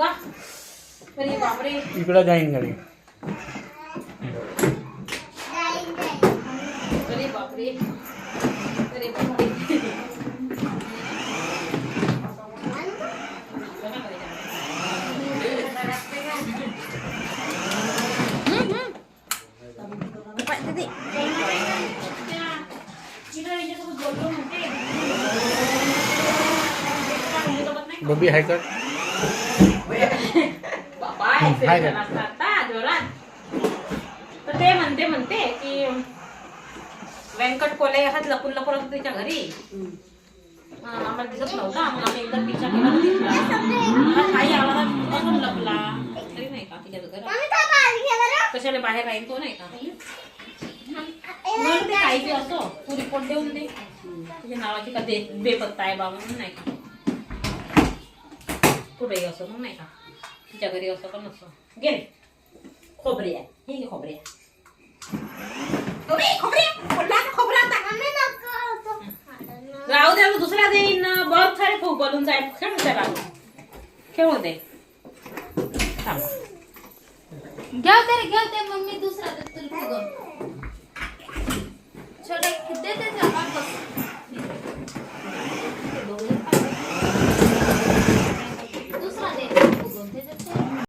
का? अरे बापरे. इकडं जाईन गाडी. अरे बापरे. अरे बापरे. बबी हाय कर. हाय जोरात. तर ते म्हणते की व्यंकट कोले हात लपून लपून होता त्याच्या घरी. आम्हाला दिसत नव्हता. मग आम्ही एकदा पिशा केला दिसला. काही आवाजात अजून लपला तरी नाही का तिच्या घरात. कशाला बाहेर राहील तो नाही का. म्हणून ते काही असो तू रिपोर्ट देऊन दे. तुझ्या नावाची का बेपत्ता आहे बा म्हणून नाही का. कुठेही असो मग नाही का. तिच्या घरी असो का नसो. गेले खोबरे आहे. हे घे खोबरे. राहू दे दुसरा देईन ना. बहुत सारे खूप बलून जाईल. खेळू त्याला खेळू दे. घेऊ दे मम्मी दुसरा छोटा देते